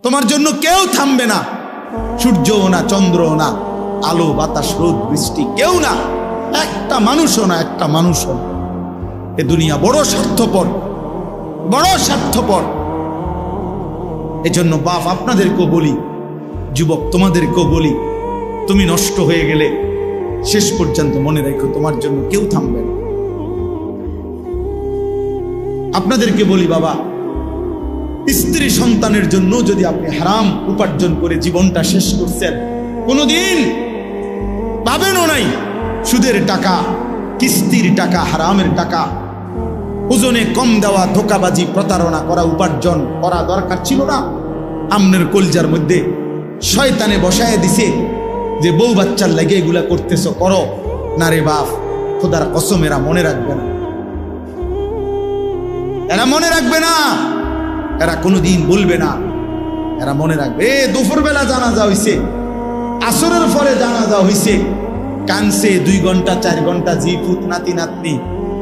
তোমার জন্য কেউ থামবে না, সূর্যও না, চন্দ্রও না, আলো বাতাস রোদ বৃষ্টি কেউ না, একটা মানুষও না, একটা মানুষও না। এ দুনিয়া বড় স্বার্থপর, বড় স্বার্থপর। এজন্য বাপ আপনাদেরকেও বলি, যুবক তোমাদেরকেও বলি, তুমি নষ্ট হয়ে গেলে শেষ পর্যন্ত মনে রেখো তোমার জন্য কেউ থামবে না। আপনাদেরকে বলি বাবা, স্ত্রী সন্তানের জন্য যদি আপনি হারাম উপার্জন করে জীবনটা শেষ করছেন, কোনোদিন পাবেনও নাই। সুদের টাকা, কিস্তির টাকা, হারামের টাকা, ওজনে কম দেওয়া, ধোকাবাজি, প্রতারণা করা উপার্জন করা দরকার ছিল না। আমনের কলজার মধ্যে শয়তানে বসায় দিছে যে বউ বাচ্চার লাগে এগুলা করতেছ, করো না রে বাপ, খোদার কসম এরা মনে রাখবে না, এরা মনে রাখবে না, এরা কোনোদিন বলবে না, এরা মনে রাখবে। দুপুরবেলা জানাজা হইছে, আসরের পরে জানাজা হইছে, কানছে 2 ঘন্টা 4 ঘন্টা, জি পুত নাতি নাতনি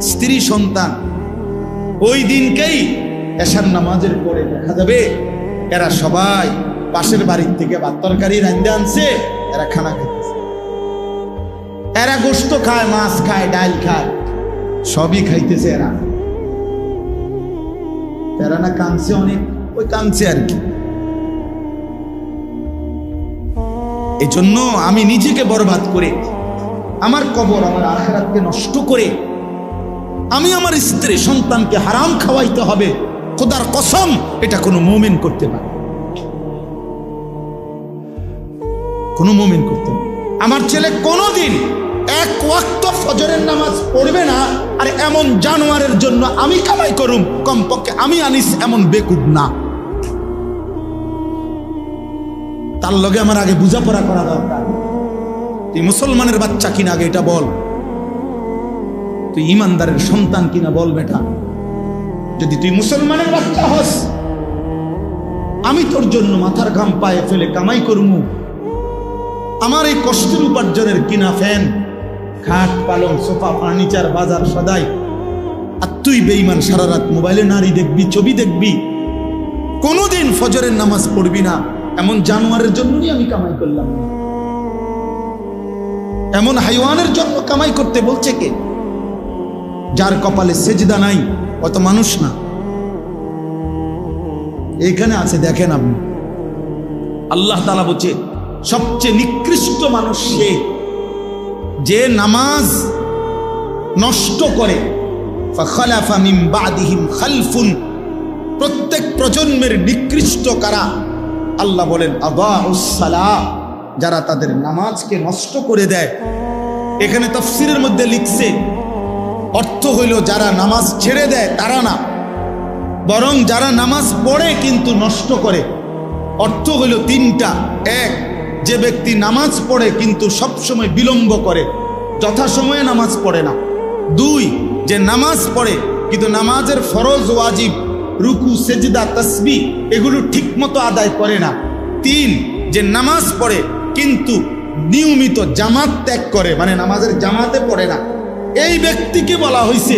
স্ত্রী সন্তান। ওই দিনকেই এশার নামাজের পরে দেখা যাবে এরা সবাই পাশের বাড়ির থেকে ভাত তরকারি রান্ধে আনছে, এরা খানা খাইতেছে, এরা গোশত খায়, মাছ খায়, ডাল খায়, সবই খাইতেছে। এরা না কানছে অনেক, ওই কানছে আর কি। এই জন্য আমি নিজেকে বরবাদ করে, আমার কবর, আমার আখিরাতকে নষ্ট করে আমি আমার স্ত্রী সন্তানকে হারাম খাওয়াইতে হবে, খোদার কসম এটা কোনো মুমিন করতে পারে, কোনো মুমিন করতে পারে। আমার ছেলে কোনোদিন 1 ওয়াক্ত ফজরের নামাজ পড়বে না, আর এমন জানোয়ারের জন্য আমি কামাই করুম, কমপক্ষে আমি আনিস এমন বেকুব না। তার লগে আমার আগে বোঝাপড়া করা দরকার। তুই মুসলমানের বাচ্চা কিনা আগে এটা বল, তুই ইমানদারের সন্তান কিনা বল বেটা। যদি তুই মুসলমানের বাচ্চা হস, আমি তোর জন্য মাথার ঘাম পায়ে ফেলে কামাই করমু, আমার এই কষ্টের উপার্জনের কিনা ফ্যান, খাট, পালং, সোফা, ফার্নিচার, বাজার সদাই, আর তুই বেঈমান সারা রাত মোবাইলে নারী দেখবি, ছবি দেখবি, কোনোদিন ফজরের নামাজ পড়বি না, এমন জানোয়ারের জন্যই আমি কামাই করলাম না। এমন হাইওয়ানের জন্য কামাই করতে বলছে কে? যার কপালে সেজদা নাই অত মানুষ না। এখানে আছে, দেখেন আপনি, আল্লাহ তাআলা বলছে সবচেয়ে নিকৃষ্ট মানুষ সে যে নামাজ নষ্ট করে। ফাখালাফা মিন বাদিহিম খালফুন, প্রত্যেক প্রজন্মের নিকৃষ্ট কারা? আল্লাহ বলেন আদাউস সালাহ, যারা তাদের নামাজকে নষ্ট করে দেয়। এখানে তাফসীরের মধ্যে লিখছে, অর্থ হইল যারা নামাজ ছেড়ে দেয় তারা না, বরং যারা নামাজ পড়ে কিন্তু নষ্ট করে। অর্থ হইল 3টা। 1, যে ব্যক্তি নামাজ পড়ে কিন্তু সবসময় বিলম্ব করে, যথাসময়ে নামাজ পড়ে না। 2, যে নামাজ পড়ে কিন্তু নামাজের ফরজ, ওয়াজিব, রুকু, সেজদা, তাসবিহ এগুলো ঠিক মতো আদায় করে না। 3, যে নামাজ পড়ে কিন্তু নিয়মিত জামাত ত্যাগ করে, মানে নামাজের জামাতে পড়ে না। এই ব্যক্তিকে বলা হয়েছে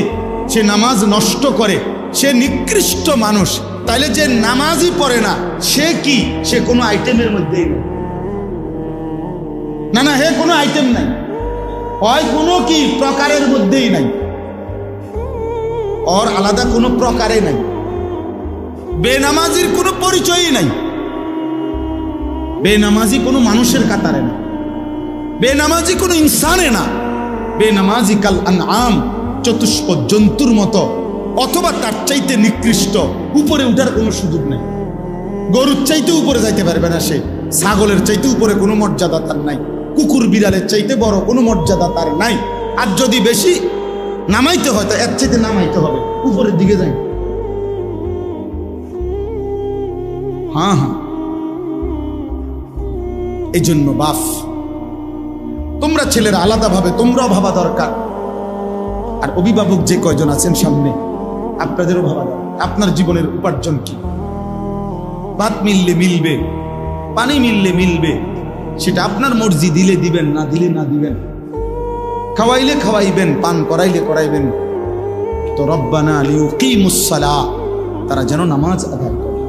সে নামাজ নষ্ট করে, সে নিকৃষ্ট মানুষ। তাইলে যে নামাজই পড়ে না সে কি? সে কোনো আইটেমের মধ্যেই না, না, হে কোনো আইটেম নাই, হয় কোনো কি প্রকারের মধ্যেই নাই, ওর আলাদা কোনো প্রকারে নাই। বেনামাজির কোনো পরিচয়ই নাই, বেনামাজি কোনো মানুষের কাতারে না, বেনামাজি কোনো ইনসানে না, বেনামাজি কাল আনআম, চতুষ্প জন্তুর মতো, অথবা তার চাইতে নিকৃষ্ট। উপরে উঠার কোনো সুযোগ নেই, গরুর চাইতে উপরে যাইতে পারবে না সে, ছাগলের চাইতে উপরে কোনো মর্যাদা তার নাই, কুকুর বিড়ালের চাইতে বড় কোনো মর্যাদা তার নাই। আর যদি বেশি নামাইতে হয় তা এর চাইতে নামাইতে হবে, উপরের দিকে যাই। হ্যাঁ, এই জন্য বাপ, তোমরা ছেলেরা আলাদাভাবে তোমরাও ভাবা দরকার। আর অভিভাবক যে কয়জন আছেন সামনে, আপনাদেরও ভাবা দরকার আপনার জীবনের উপার্জন কি। ভাত মিললে মিলবে, পানি মিললে মিলবে, সেটা আপনার মর্জি, দিলে দিবেন, না দিলে না দিবেন, খাওয়াইলে খাওয়াইবেন, পান করাইলে করাইবেন। তো রব্বানা লিউকিমুস সালাহ, তারা যেন নামাজ আদায় করে।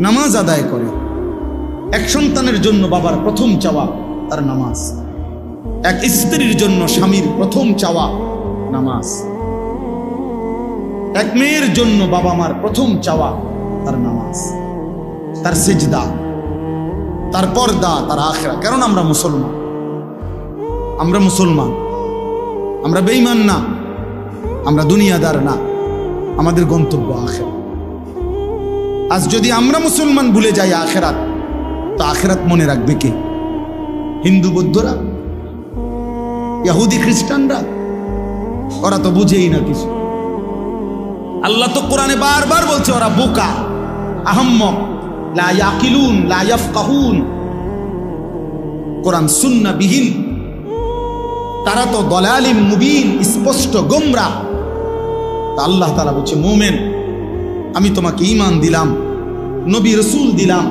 নামাজ আদায় করে। এক সন্তানের জন্য বাবার প্রথম চাওয়া তার নামাজ, এক স্ত্রীর জন্য স্বামীর প্রথম চাওয়া নামাজ, এক মেয়ের জন্য বাবা মার প্রথম চাওয়া তার নামাজ, তার সিজদা, তার পর্দা, তার আখিরা। কারণ আমরা মুসলমান, আমরা বেঈমান না, আমরা দুনিয়াদার না, আমাদের গন্তব্য আখিরাত। আজ যদি আমরা মুসলমান ভুলে যাই আখিরাত, তো আখিরাত মনে রাখবে কে? হিন্দু বৌদ্ধরা, ইহুদি খ্রিস্টানরা? ওরা তো বুঝেই না কিছু। আল্লাহ তো কোরআনে বারবার বলছে ওরা বোকা, আহম্মক, লা ইয়াকিলুন, লা ইয়াফকাহুন। কোরআন সুন্নাহ বিহীন, তারা তো দলালিম মুবিন, স্পষ্ট গোমরা। আল্লাহ তাআলা বলছে মুমিন, আমি তোমাকে ঈমান দিলাম, নবী রাসূল দিলাম,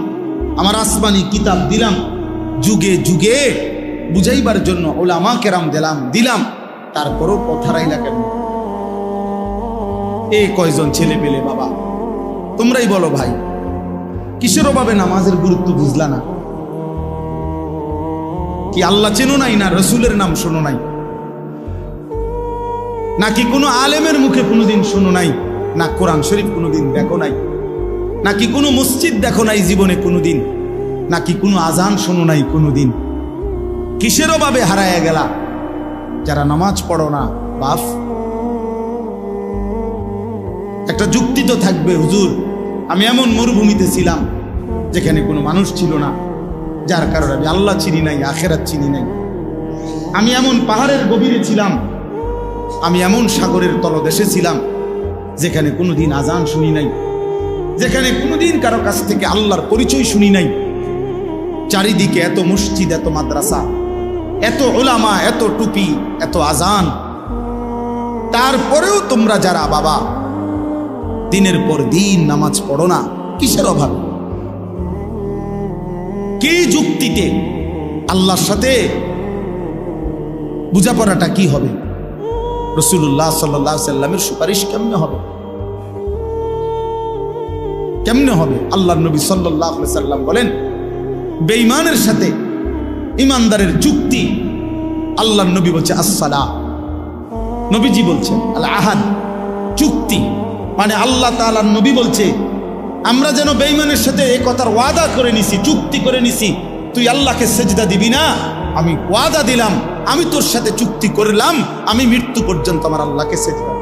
আমার আসমানি কিতাব দিলাম, যুগে যুগে বুঝাইবার জন্য উলামা কেরাম দিলাম, তারপরও পথ হারাইলা কেন? এই কয়জন ছেলে পেলে বাবা, তোমরাই বলো ভাই, কিসের অভাবে নামাজের গুরুত্ব বুঝলা না? কি আল্লাহ চেনো নাই, না রসুলের নাম শোনো নাই, নাকি কোনো আলেমের মুখে কোনোদিন শোনো নাই, না কোরআন শরীফ কোনোদিন দেখো নাই, নাকি কোনো মসজিদ দেখো নাই জীবনে কোনোদিন, নাকি কোনো আজান শোনো নাই কোনোদিন? কিসের অভাবে হারায় গেলা যারা নামাজ পড়ো না? বাপ, একটা যুক্তি তো থাকবে, হুজুর আমি এমন মরুভূমিতে ছিলাম যেখানে কোনো মানুষ ছিল না, যার কারণে আমি আল্লাহ চিনি নাই, আখেরাত চিনি নাই। আমি এমন পাহাড়ের গভীরে ছিলাম, আমি এমন সাগরের তলদেশে ছিলাম যেখানে কোনোদিন আজান শুনি নাই, যেখানে কোনোদিন কারো কাছ থেকে আল্লাহর পরিচয় শুনি নাই। চারিদিকে এত মসজিদ, এত মাদ্রাসা, এত উলামা, এত টুপি, এত আজান, তারপরেও তোমরা যারা বাবা দিনের পর দিন নামাজ পড়ো না, কিসের অভাবে? কি যুক্তিতে? আল্লাহর সাথে বোঝাপড়াটা কি হবে? রাসূলুল্লাহ সাল্লাল্লাহু আলাইহি সাল্লামের সুপারিশ কেমনে হবে? কেমনে হবে? আল্লাহর নবী সাল্লাল্লাহু আলাইহি সাল্লাম বলেন, বেঈমানের সাথে ইমানদারের যুক্তি, আল্লাহর নবী বলছে আসসালাহ, নবীজি বলছেন আল আহাদ, চুক্তি। মানে আল্লাহ তাআলার নবী বলছে আমরা যেন বেঈমানের সাথে এই কথার ওয়াদা করে নিছি, চুক্তি করে নিছি, তুই আল্লাহকে সেজদা দিবি না, আমি ওয়াদা দিলাম, আমি তোর সাথে চুক্তি করলাম, আমি মৃত্যু পর্যন্ত আমার আল্লাহকে সেজদা।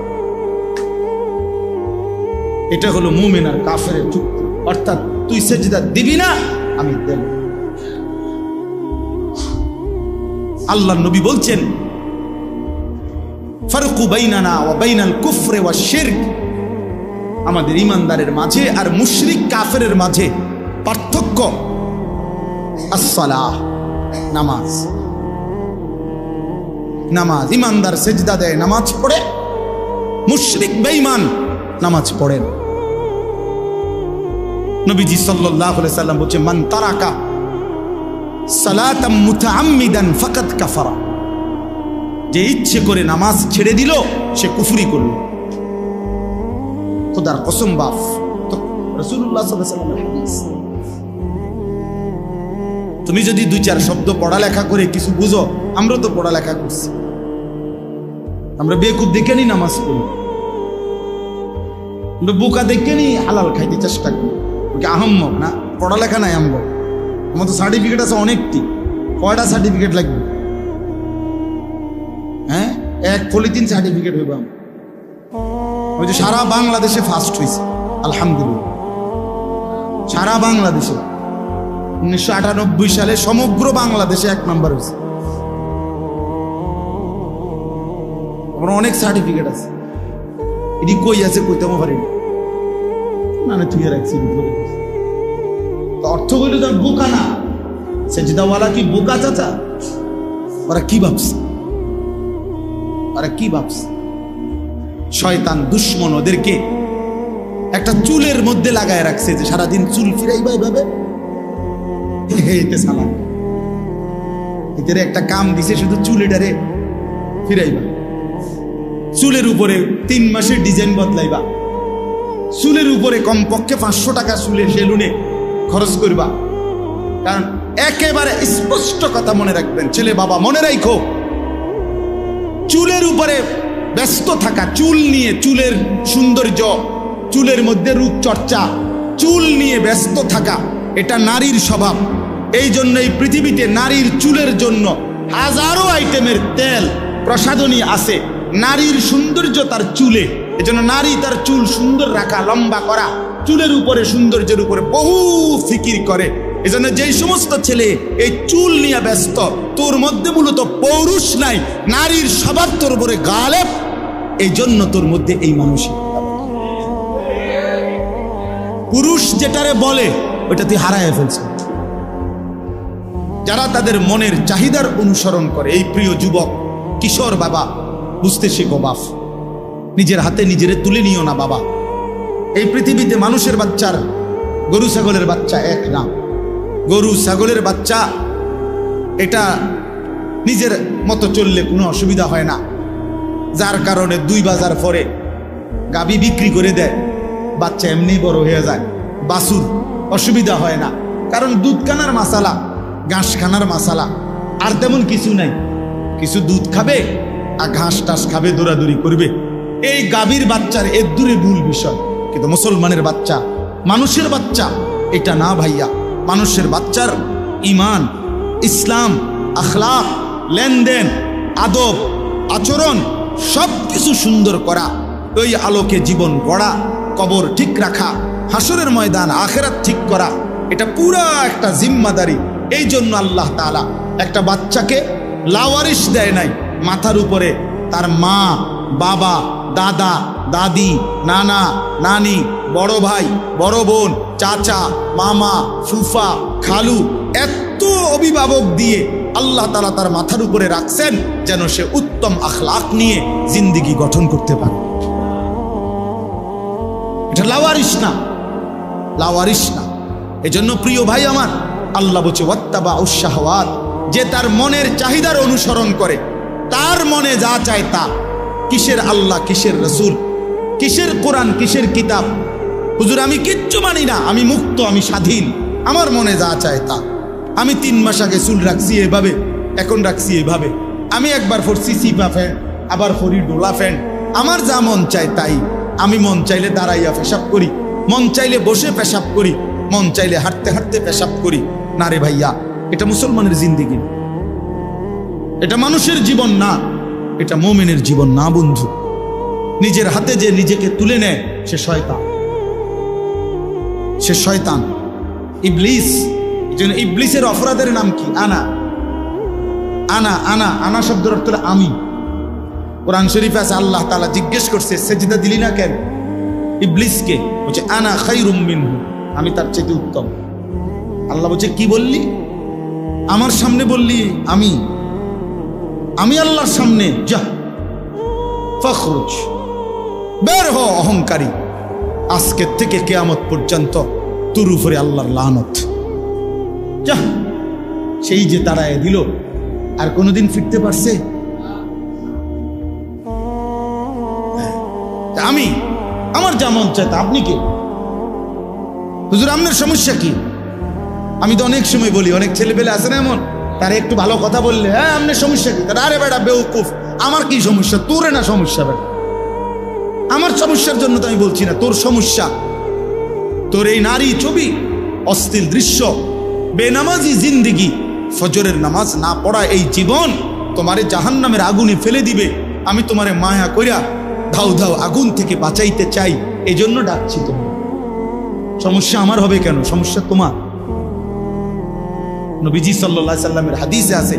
এটা হলো মুমিন আর কাফেরের চুক্তি। অর্থাৎ তুই সেজদা দিবি না, আমি দেব। আল্লাহর নবী বলছেন ফারকু বাইনানা ওয়া বাইনাল কুফরি ওয়াশ শিরক, আমাদের ইমানদারের মাঝে আর মুশরিক কাফেরের মাঝে পার্থক্য আসসালাহ, নামাজ। নামাজ, ইমানদার সেজদা দেয়, নামাজ পড়ে, মুশরিক বেঈমান নামাজ পড়েন। নবীজি সাল্লাল্লাহু আলাইহি সাল্লাম বলছে মান তারাকা সালাতাম মুতাআম্মিদান ফাকাদ কাফারা, যে ইচ্ছে করে নামাজ ছেড়ে দিল সে কুফরি করল। খোদার কসম বাপ, তো রাসূলুল্লাহ সাল্লাল্লাহু আলাইহি সাল্লামের হাদিস। তুমি যদি দুই চার শব্দ পড়ালেখা করে কিছু বুঝো, আমরা তো পড়ালেখা করছি, আমরা বেকুব দেখে নি নামাজ পড়ি, আমরা বোকা দেখে নি হালাল খাইতে চেষ্টা করি। আহম্মক না, পড়ালেখা নাই আমগো, আমার তো সার্টিফিকেট আছে অনেকটি। কয়টা সার্টিফিকেট লাগবে? হ্যাঁ, এক পলিথিন সার্টিফিকেট হইব। ওই যে সারা বাংলাদেশে ফার্স্ট হয়েছে আলহামদুলিল্লাহ, সারা বাংলাদেশে 1998 সালে সমগ্র বাংলাদেশে 1 নম্বর হয়েছে। আমার অনেক সার্টিফিকেট আছে, এটি কই আছে কইতে পারি না, না তুই রাখছি। অর্থ হইল তার বোকা না, সেজদাওয়ালা কি বোকা চাচা? ওরা কি ভাবছে, ওরা কি ভাবছে? শয়তান দুশ্মন ওদেরকে একটা চুলের মধ্যে লাগায় রাখছে, যে সারাদিন চুল ফিরাইবা এইভাবে, এতে সালাম এদের একটা কাম দিছে, শুধু চুলেটারে ফিরাইবা, চুলের উপরে 3 মাসের ডিজাইন বদলাইবা, চুলের উপরে কমপক্ষে 500 টাকা চুলের সেলুনে খরচ করবা। কারণ একেবারে স্পষ্ট কথা মনে রাখবেন, ছেলে বাবা মনে রাখো, চুলের উপরে ব্যস্ত থাকা, চুল নিয়ে, চুলের সৌন্দর্য, চুলের মধ্যে রূপচর্চা, চুল নিয়ে ব্যস্ত থাকা, এটা নারীর স্বভাব। এই জন্য এই পৃথিবীতে নারীর চুলের জন্য হাজারো আইটেমের তেল প্রসাধনী আছে। নারীর সৌন্দর্য তার চুলে, এজন্য নারী তার চুল সুন্দর রাখা, লম্বা করা, চুলের উপরে, সৌন্দর্যের উপরে বহু ফিকির করে। এজন্য যেই সমস্ত ছেলে এই চুল নিয়ে ব্যস্ত, তোর মধ্যে মূলত পৌরুষ নাই, নারীর স্বভাব তোর উপরে গালেব, এই জন্য তোর মধ্যে এই মানসিক। পুরুষ যেটারে বলে ওটা তুই হারায় ফেলছ। যারা তাদের মনের চাহিদার অনুসরণ করে, এই প্রিয় যুবক কিশোর বাবা, বুঝতে শেখো বাপ, নিজের হাতে নিজেরে তুলে নিও না বাবা। এই পৃথিবীতে মানুষের বাচ্চার, গরু ছাগলের বাচ্চা এক না। গরু ছাগলের বাচ্চা এটা নিজের মতো চললে কোনো অসুবিধা হয় না, যার কারণে 2 বাজার পরে গাবি বিক্রি করে দেয়, বাচ্চা এমনি বড় হয়ে যায়। বাছুর অসুবিধা হয় না, কারণ দুধ খানার মাসালা, ঘাস খানার মাসালা, আর তেমন কিছু নাই। কিছু দুধ খাবে আর ঘাস টাস খাবে, দৌড়াদৌড়ি করবে। এই গাভীর বাচ্চার এর দূরে মূল বিষয়। কিন্তু মুসলমানের বাচ্চা, মানুষের বাচ্চা এটা না ভাইয়া। মানুষের বাচ্চার ইমান, ইসলাম, আখলাক, লেনদেন, আদব, আচরণ সব কিছু সুন্দর করা, ওই আলোকে জীবন গড়া, কবর ঠিক রাখা, হাসরের ময়দান আখেরাত ঠিক করা, এটা পুরা একটা জিম্মাদারি। এই জন্য আল্লাহ তাআলা একটা বাচ্চাকে লাওয়ারিশ দেয় নাই। মাথার উপরে তার মা, বাবা, দাদা, দাদি, নানা, নানি, বড় ভাই, বড় বোন, চাচা, মামা, ফুফা, খালু, এত অভিভাবক দিয়ে আল্লাহ তাআলা তার মাথার উপরে রাখছেন যেন সে উত্তম আখলাক নিয়ে জিন্দেগি গঠন করতে পারে। এটা লাওয়ারিশ না, লাওয়ারিশ না। এজন্য প্রিয় ভাই আমার, আল্লাহ বলছে ওয়াত্তাবাউশ শাহওয়াত, যে তার মনের চাহিদার অনুসরণ করে, তার মনে যা চায় তা। কিসের আল্লাহ, কিসের রসুল, কিসের কোরআন, কিসের কিতাব? হুজুর আমি কিচ্ছু মানি না, আমি মুক্ত, আমি স্বাধীন, আমার মনে যা চায় তা। আমি 3 মাস আগে চুল রাখছি এভাবে, এখন রাখছি এভাবে। আমি একবার পরছি সিপা ফ্যান, আবার পরি ডোলা ফ্যান। আমার যা মন চায় তাই। আমি মন চাইলে দাঁড়াইয়া পেশাব করি, মন চাইলে বসে পেশাব করি, মন চাইলে হাঁটতে হাঁটতে পেশাব করি। না রে ভাইয়া, এটা মুসলমানের জিন্দেগি, এটা মানুষের জীবন না, এটা মুমিনের জীবন না বন্ধু। নিজের হাতে যে নিজেকে তুলে নেয় সে শয়তান, সে শয়তান, ইবলিস। এজন্য ইবলিসের অপরাধের নাম কি? আনা আনা আনা আনা শব্দের অর্থ হলো আমি। কোরআন শরীফে আছে আল্লাহ তাআলা জিজ্ঞেস করছে সেজদা দিলি না কেন ইবলিসকে? বলছে আনা খায়রুম মিনহু, আমি তার চেয়ে উত্তম। আল্লাহ বলছে কি বললি? আমার সামনে বললি আমি আল্লাহর সামনে? যা ফখরুজ, বের হ অহংকারী। আজকের থেকে কিয়ামত পর্যন্ত তোর উপরে আল্লাহর লানত। যা। সেই যে তাড়ায় দিল, আর কোনোদিন ফিরতে পারছে? আমি আমার যা মন চায় তা। আপনি কে? হুজুর আপনার সমস্যা কি? আমি তো অনেক সময় বলি, অনেক ছেলেপেলে আছে না এমন, তারা একটু ভালো কথা বললে হ্যাঁ আপনার সমস্যা কি? তারা আরে বেটা বেউকুফ, আমার কি সমস্যা? তোরে না সমস্যা বেটা, আমার সমস্যার জন্য তো আমি বলছি না, তোর সমস্যা। তোর এই নারী ছবি, অশ্লীল দৃশ্য, বেনামাজি জিন্দেগি, ফজরের নামাজ না পড়া এই জীবন তোমারে জাহান্নামের আগুনে ফেলে দিবে। আমি তোমারে মায়া কইরা ধাউ ধাউ আগুন থেকে বাঁচাইতে চাই, এই জন্য ডাকছি। তোমার সমস্যা আমার হবে কেন? সমস্যা তোমার। নবীজি সাল্লাল্লাহু আলাইহি সাল্লামের হাদিসে আছে,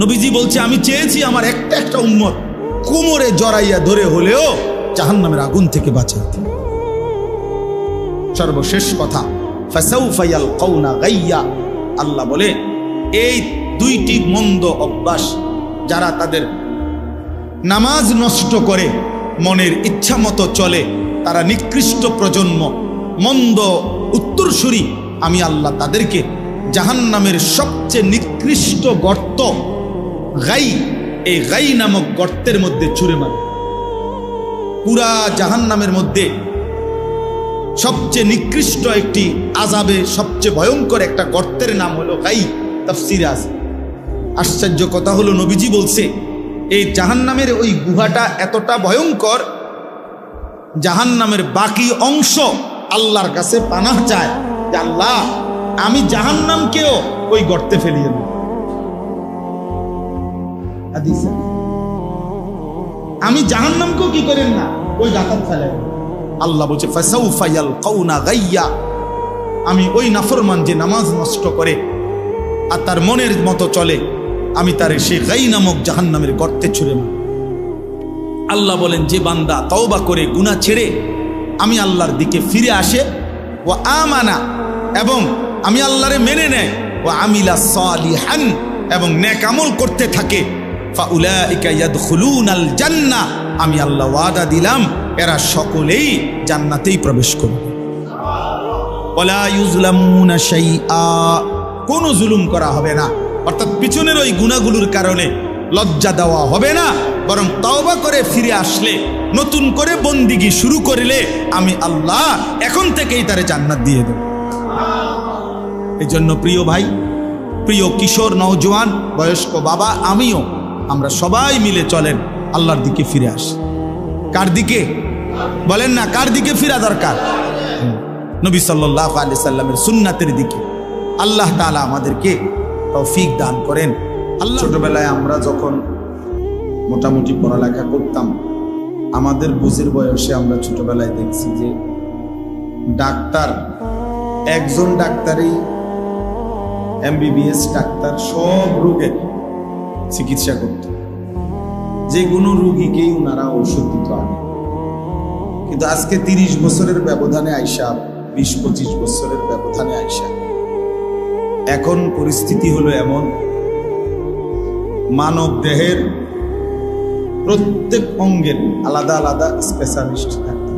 নবীজি বলছে আমি চেয়েছি আমার একটা একটা উম্মত কোমরে জড়াইয়া ধরে হলেও জাহান্নামের আগুন থেকে বাঁচাইতে। সর্বশেষ কথা, ফাসাউফা ইয়ালকাউনা গাইয়া, আল্লাহ বলে এই 2টি মন্দ অভ্যাস যারা তাদের নামাজ নষ্ট করে, মনের ইচ্ছা মতো চলে, তারা নিকৃষ্ট প্রজন্ম, মন্দ উত্তরসূরি। আমি আল্লাহ তাদেরকে জাহান্নামের সবচেয়ে নিকৃষ্ট গর্ত গাই, এই গাই নামক গর্তের মধ্যে ছুঁড়ে মারে। পুরা জাহান্নামের মধ্যে সবচেয়ে নিকৃষ্ট একটি আযাবে, সবচেয়ে ভয়ঙ্কর একটা গর্তের নাম হলো গাই। তাফসীরে আছে। আশ্চর্য কথা হলো, নবীজি বলছে এই জাহান্নামের ওই গুহাটা এতটা ভয়ঙ্কর, জাহান্নামের বাকি অংশ আল্লাহর কাছে পানাহ চায় যে আল্লাহ, আমি জাহান্নামকেও ওই গর্তে ফেলিয়ে দেব। আমি জাহান্নামকেও কি করেন না, ওই গাতার ফেলে। আল্লাহ বলছে ফাসাউফা ইয়ালকাউনা গাইয়া, আমি ওই নাফরমান যে নামাজ নষ্ট করে আর তার মনের মতো চলে, আমি তার সেই গাই নামক জাহান্নামের গর্তে ছুঁড়ে মারব। আল্লাহ বলেন যে বান্দা তওবা করে গুনাহ ছেড়ে আমি আল্লাহর দিকে ফিরে আসে, ও আমানা, এবং আমি আল্লাহরে মেনে নেয়, ও আমিলা সালিহান, এবং নেক আমল করতে থাকে, ফাউলাইকা ইয়াদখুলুনাল জান্নাহ, আমি আল্লাহ ওয়াদা দিলাম এরা সকলেই জান্নাতেই প্রবেশ করবে। ওয়ালা ইউজলামুনা শাইআ, কোনো জুলুম করা হবে না, অর্থাৎ পিছনের ওই গুনাহগুলোর কারণে লজ্জা দেওয়া হবে না, বরং তওবা করে ফিরে আসলে, নতুন করে বন্দিগি শুরু করলে আমি আল্লাহ এখন থেকেই তারে জান্নাত দিয়ে দেব। এই জন্য প্রিয় ভাই, প্রিয় কিশোর, নওজোয়ান, বয়স্ক বাবা, আমিও, আমরা সবাই মিলে চলেন আল্লাহর দিকে ফিরে আসি। কার দিকে বলেন না, কার দিকে ফিরা দরকার? নবী সাল্লাল্লাহু আলাইহি সাল্লামের সুন্নাতের দিকে। আল্লাহ তাআলা আমাদেরকে তৌফিক দান করেন। ছোটবেলায় আমরা যখন মোটামুটি পড়ালেখা করতাম, আমাদের বুঝের বয়সে আমরা ছোটবেলায় দেখছি যে ডাক্তার, একজন ডাক্তারই MBBS ডাক্তার সব রোগের চিকিৎসা করত, যে কোনো রোগীকেই ওনারা ওষুধ দিত আগে। কিন্তু আজকে 30 বছরের ব্যবধানে আইসা, 20-25 বছরের ব্যবধানে আইসা এখন পরিস্থিতি হলো এমন, মানব দেহের প্রত্যেক অঙ্গের আলাদা আলাদা স্পেশালিস্ট থাকে,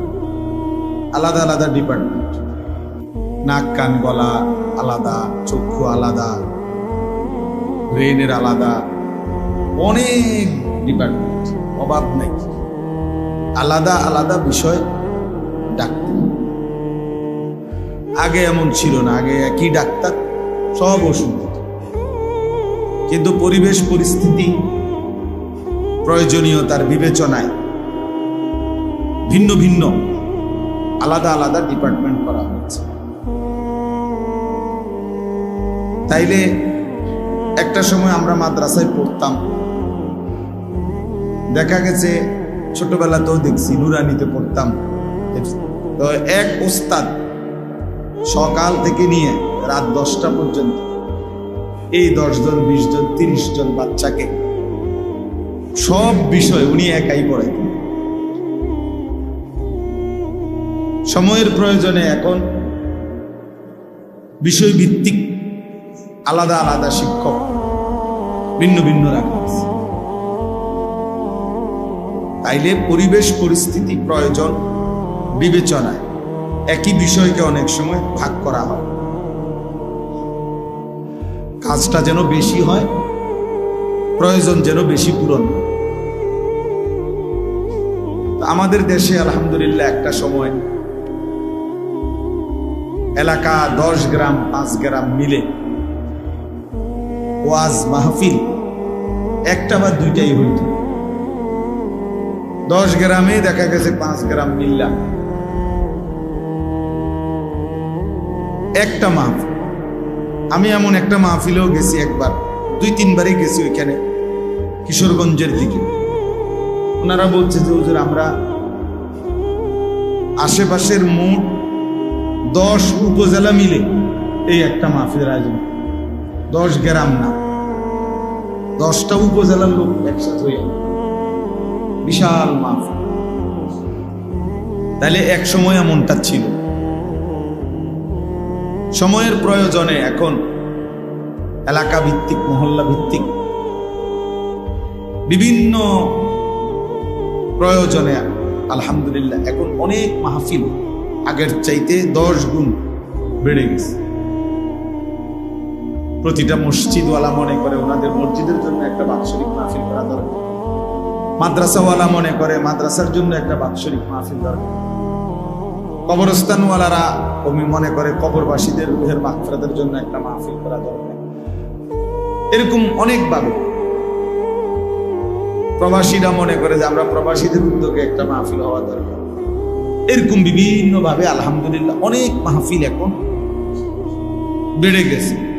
আলাদা আলাদা ডিপার্টমেন্ট। নাক কান গলা আলাদা, চক্ষু আলাদা, ব্রেনের আলাদা, অনেক ডিপার্টমেন্ট, অভাব নেই, আলাদা আলাদা বিষয় ডাক্তার। আগে এমন ছিল না, আগে একই ডাক্তার সব ওষুধ দিত। কিন্তু পরিবেশ পরিস্থিতি, প্রয়োজনীয়তার বিবেচনায় ভিন্ন ভিন্ন আলাদা আলাদা ডিপার্টমেন্ট করা হয়েছে। তাইলে একটা সময় আমরা মাদ্রাসায় পড়তাম, দেখা গেছে ছোটবেলাতেও দেখছি, নুরানিতে পড়তাম, তো এক ওস্তাদ সকাল থেকে নিয়ে রাত 10টা পর্যন্ত এই 10 জন 20 জন 30 জন বাচ্চাকে সব বিষয় উনি একাই পড়াইতেন। সময়ের প্রয়োজনে এখন বিষয় ভিত্তিক আলাদা আলাদা শিক্ষক ভিন্ন ভিন্ন রাখা আছে। তাইলে পরিবেশ পরিস্থিতি প্রয়োজন বিবেচনায় একই বিষয়কে অনেক সময় ভাগ করা হয়, কাজটা যেন বেশি হয়, প্রয়োজন যেন বেশি পূরণ হয়। আমাদের দেশে আলহামদুলিল্লাহ একটা সময় এলাকা 10 গ্রাম 5 গ্রাম মিলে ওয়াজ মাহফিল একটা বা দুইটাই হইত। 10 গ্রামে দেখা গেছে 5 গ্রাম মিল্লা একটা মাহফিল। আমি এমন একটা মাহফিলেও গেছি, একবার 2-3 বারই গেছি ওইখানে, কিশোরগঞ্জের দিকে। ওনারা বলছে যে হুজুর, আমরা আশেপাশের মোট 10 উপজেলা মিলে এই একটা মাহফিলের আয়োজন, 10 গ্রাম না, 10টা উপজেলার লোক একসাথে হয়ে বিশাল মাহফিল। তাহলে এক সময় এমনটা ছিল। সময়ের প্রয়োজনে এখন এলাকা ভিত্তিক, মহল্লা ভিত্তিক বিভিন্ন প্রয়োজনে আলহামদুলিল্লাহ এখন অনেক মাহফিল আগের চাইতে 10 গুণ বেড়ে গেছে। প্রতিটা মসজিদওয়ালা মনে করে ওনাদের মসজিদের জন্য একটা বাৎসরিক মাহফিল করা দরকার, মাদ্রাসাওয়ালা মনে করে মাদ্রাসার জন্য একটা বাৎসরিক মাহফিল দরকার। কবরস্থানওয়ালারা আমি মনে করে কবরবাসীদের রুহের মাগফিরাতের জন্য একটা মাহফিল করা দরকার। এরকম অনেকভাবে প্রবাসীরা মনে করে যে আমরা প্রবাসীদের উদ্যোগে একটা মাহফিল হওয়া দরকার। এরকম বিভিন্ন ভাবে আলহামদুলিল্লাহ অনেক মাহফিল এখন বেড়ে গেছে।